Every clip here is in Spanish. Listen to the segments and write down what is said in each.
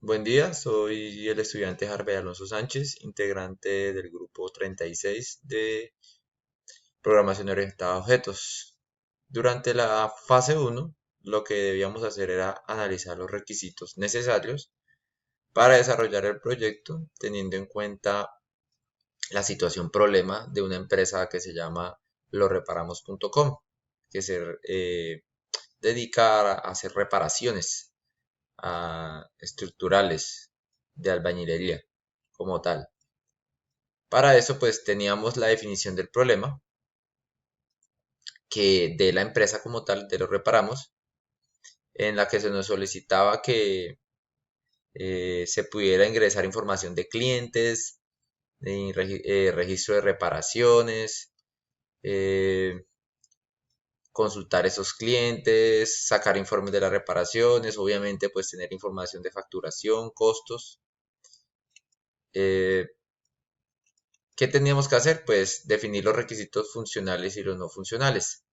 Buen día, soy el estudiante Harvey Alonso Sánchez, integrante del grupo 36 de programación orientada a objetos. Durante la fase 1, lo que debíamos hacer era analizar los requisitos necesarios para desarrollar el proyecto, teniendo en cuenta la situación problema de una empresa que se llama losreparamos.com, que se dedica a hacer reparaciones estructurales de albañilería como tal. Para eso pues teníamos la definición del problema que de la empresa como tal, de los reparamos, en la que se nos solicitaba que se pudiera ingresar información de clientes, de registro de reparaciones, eh, consultar esos clientes, sacar informes de las reparaciones, obviamente pues tener información de facturación, costos. Eh, ¿Qué teníamos que hacer? Pues definir los requisitos funcionales y los no funcionales.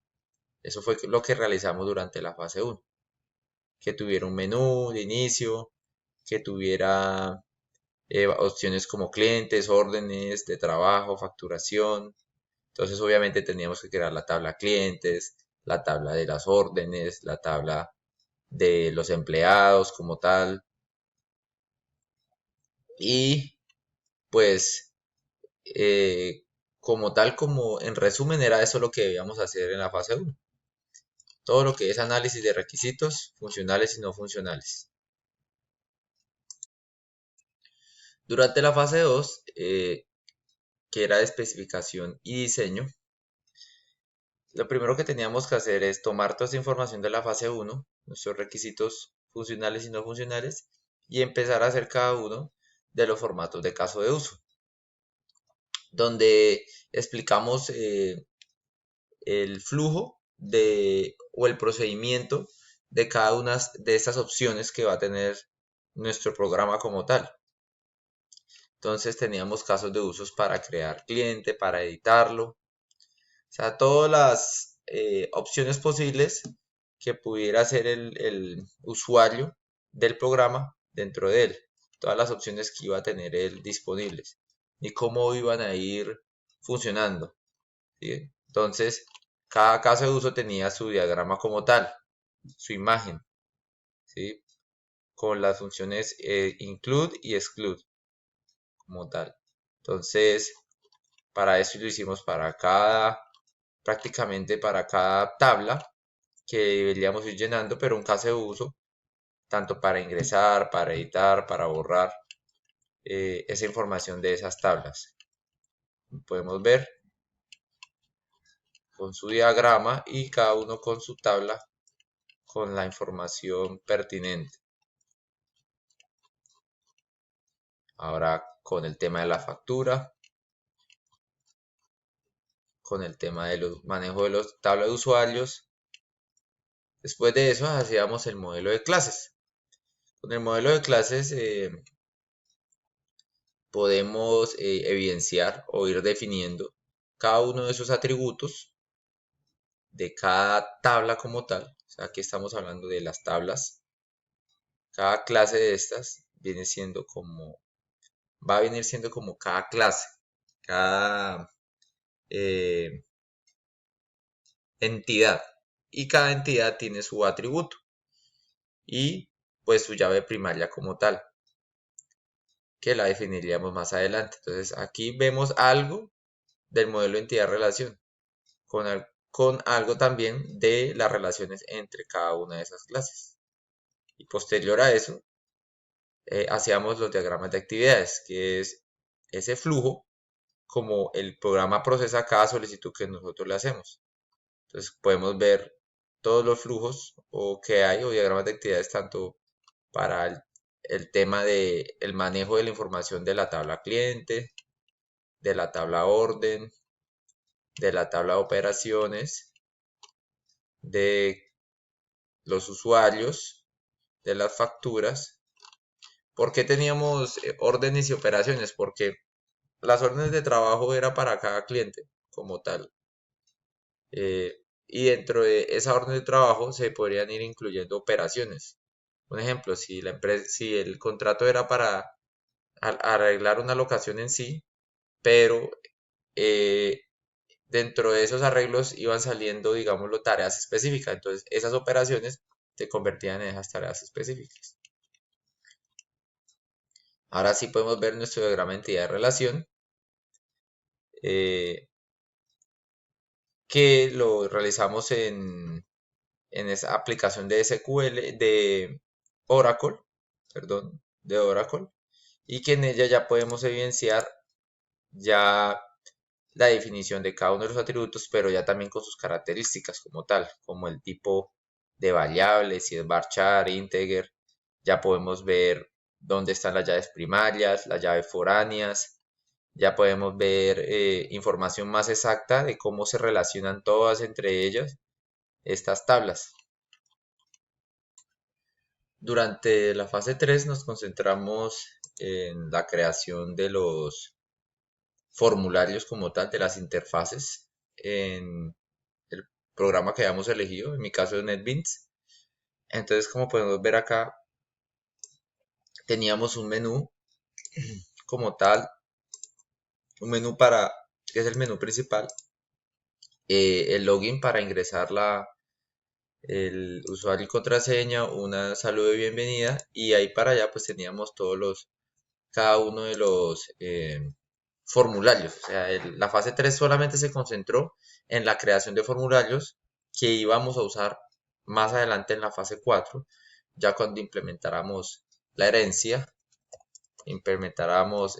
Eso fue lo que realizamos durante la fase 1. Que tuviera un menú de inicio, que tuviera opciones como clientes, órdenes de trabajo, facturación. Entonces obviamente teníamos que crear la tabla clientes, la tabla de las órdenes, la tabla de los empleados como tal. Y pues como tal, como en resumen era eso lo que debíamos hacer en la fase 1. Todo lo que es análisis de requisitos funcionales y no funcionales. Durante la fase 2, que era de especificación y diseño, lo primero que teníamos que hacer es tomar toda esa información de la fase 1, nuestros requisitos funcionales y no funcionales, y empezar a hacer cada uno de los formatos de caso de uso, donde explicamos el flujo o el procedimiento de cada una de estas opciones que va a tener nuestro programa como tal. Entonces teníamos casos de usos para crear cliente, para editarlo, o sea, todas las opciones posibles que pudiera hacer el usuario del programa dentro de él, todas las opciones que iba a tener él disponibles y cómo iban a ir funcionando, ¿sí? Entonces, cada caso de uso tenía su diagrama como tal, su imagen, ¿sí? Con las funciones include y exclude como tal. Entonces, para eso lo hicimos prácticamente para cada tabla que deberíamos ir llenando, pero un caso de uso, tanto para ingresar, para editar, para borrar esa información de esas tablas. Podemos ver con su diagrama y cada uno con su tabla con la información pertinente. Ahora con el tema de la factura, con el tema de los manejo de los tablas de usuarios. Después de eso hacíamos el modelo de clases. Con el modelo de clases podemos evidenciar o ir definiendo cada uno de esos atributos de cada tabla como tal. O sea, aquí estamos hablando de las tablas. Cada clase de estas va a venir siendo como cada clase, cada eh, entidad. Y cada entidad tiene su atributo y pues su llave primaria como tal, que la definiríamos más adelante. Entonces aquí vemos algo del modelo entidad-relación, con algo también de las relaciones entre cada una de esas clases. Y posterior a eso, hacíamos los diagramas de actividades, que es ese flujo como el programa procesa cada solicitud que nosotros le hacemos. Entonces podemos ver todos los flujos o que hay o diagramas de actividades tanto para el tema de el manejo de la información de la tabla cliente, de la tabla orden, de la tabla de operaciones, de los usuarios, de las facturas. ¿Por qué teníamos órdenes y operaciones? Porque las órdenes de trabajo era para cada cliente como tal. Y dentro de esa orden de trabajo se podrían ir incluyendo operaciones. Un ejemplo, si la empresa, si el contrato era para arreglar una locación en sí, pero eh, dentro de esos arreglos iban saliendo, digámoslo, tareas específicas. Entonces, esas operaciones se convertían en esas tareas específicas. Ahora sí podemos ver nuestro diagrama de entidad de relación, eh, que lo realizamos en esa aplicación de SQL, de Oracle, perdón, de Oracle, y que en ella ya podemos evidenciar ya la definición de cada uno de los atributos, pero ya también con sus características como tal, como el tipo de variable, si es varchar, integer, ya podemos ver dónde están las llaves primarias, las llaves foráneas, ya podemos ver información más exacta de cómo se relacionan todas entre ellas estas tablas. Durante la fase 3 nos concentramos en la creación de los formularios como tal, de las interfaces en el programa que hayamos elegido, en mi caso es NetBeans. Entonces, como podemos ver acá, teníamos un menú como tal, un menú que es el menú principal, el login para ingresar el usuario y contraseña, una salud de bienvenida, y ahí para allá pues teníamos cada uno de los formularios. O sea, la fase 3 solamente se concentró en la creación de formularios que íbamos a usar más adelante en la fase 4, ya cuando implementáramos la herencia, implementáramos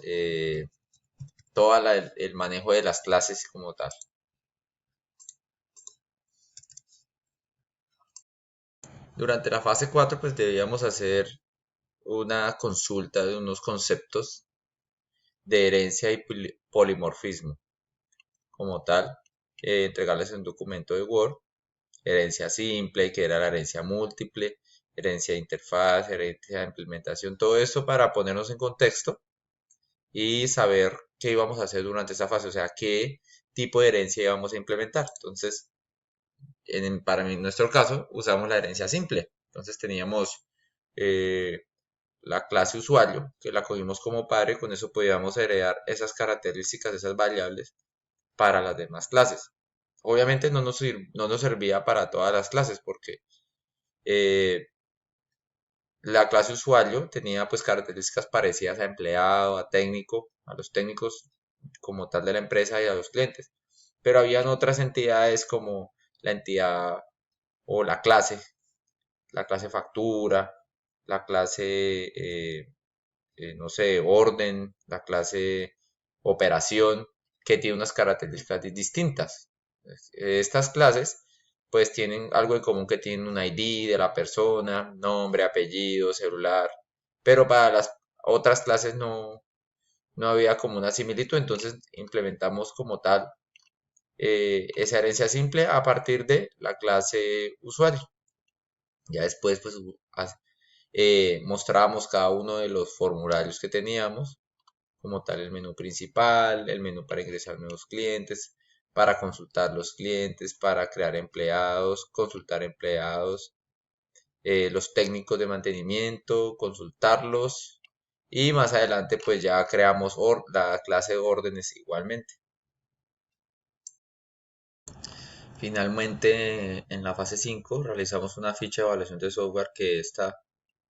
todo el manejo de las clases como tal. Durante la fase 4 pues debíamos hacer una consulta de unos conceptos de herencia y polimorfismo como tal, entregarles un documento de Word, herencia simple, que era la herencia múltiple, herencia de interfaz, herencia de implementación, todo esto para ponernos en contexto y saber qué íbamos a hacer durante esta fase, o sea, qué tipo de herencia íbamos a implementar. Entonces, nuestro caso, usamos la herencia simple. Entonces teníamos eh, la clase usuario, que la cogimos como padre, con eso podíamos heredar esas características, esas variables para las demás clases. Obviamente no nos servía para todas las clases porque eh, la clase usuario tenía pues características parecidas a empleado, a técnico, a los técnicos como tal de la empresa y a los clientes. Pero habían otras entidades como la entidad o la clase factura, la clase, no sé, orden, la clase operación, que tiene unas características distintas. Estas clases pues tienen algo en común, que tienen un ID de la persona, nombre, apellido, celular, pero para las otras clases no había como una similitud, entonces implementamos como tal esa herencia simple a partir de la clase usuario. Ya después pues mostrábamos cada uno de los formularios que teníamos, como tal el menú principal, el menú para ingresar nuevos clientes, para consultar los clientes, para crear empleados, consultar empleados, los técnicos de mantenimiento, consultarlos, y más adelante pues ya creamos la clase de órdenes igualmente. Finalmente, en la fase 5 realizamos una ficha de evaluación de software, que está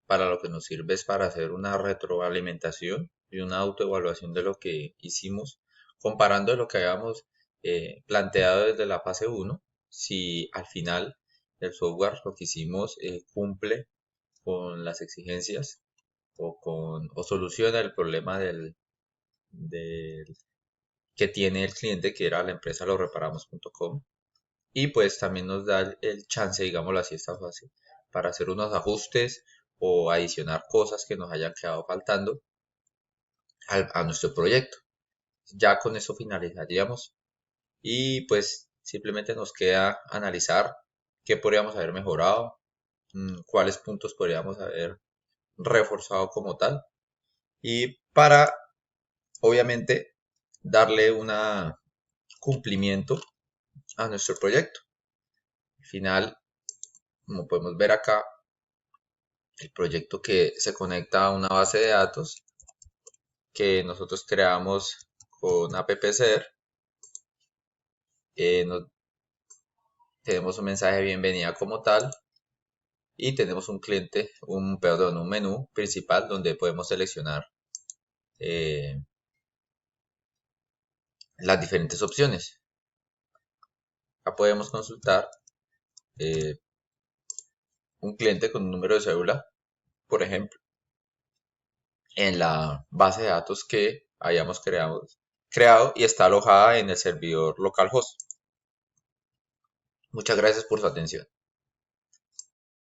para lo que nos sirve es para hacer una retroalimentación y una autoevaluación de lo que hicimos, comparando lo que habíamos planteado desde la fase 1, si al final el software, lo que hicimos, cumple con las exigencias o soluciona el problema del que tiene el cliente, que era la empresa loreparamos.com. Y pues también nos da el chance, digámoslo así, esta fase, para hacer unos ajustes o adicionar cosas que nos hayan quedado faltando a nuestro proyecto. Ya con eso finalizaríamos y pues simplemente nos queda analizar qué podríamos haber mejorado, cuáles puntos podríamos haber reforzado como tal, y para obviamente darle un cumplimiento a nuestro proyecto. Al final, como podemos ver acá, el proyecto que se conecta a una base de datos que nosotros creamos con AppServe. Tenemos un mensaje de bienvenida como tal y tenemos un cliente, perdón, un menú principal donde podemos seleccionar eh, las diferentes opciones. Acá podemos consultar eh, un cliente con un número de cédula, por ejemplo, en la base de datos que hayamos creado y está alojada en el servidor localhost. Muchas gracias por su atención.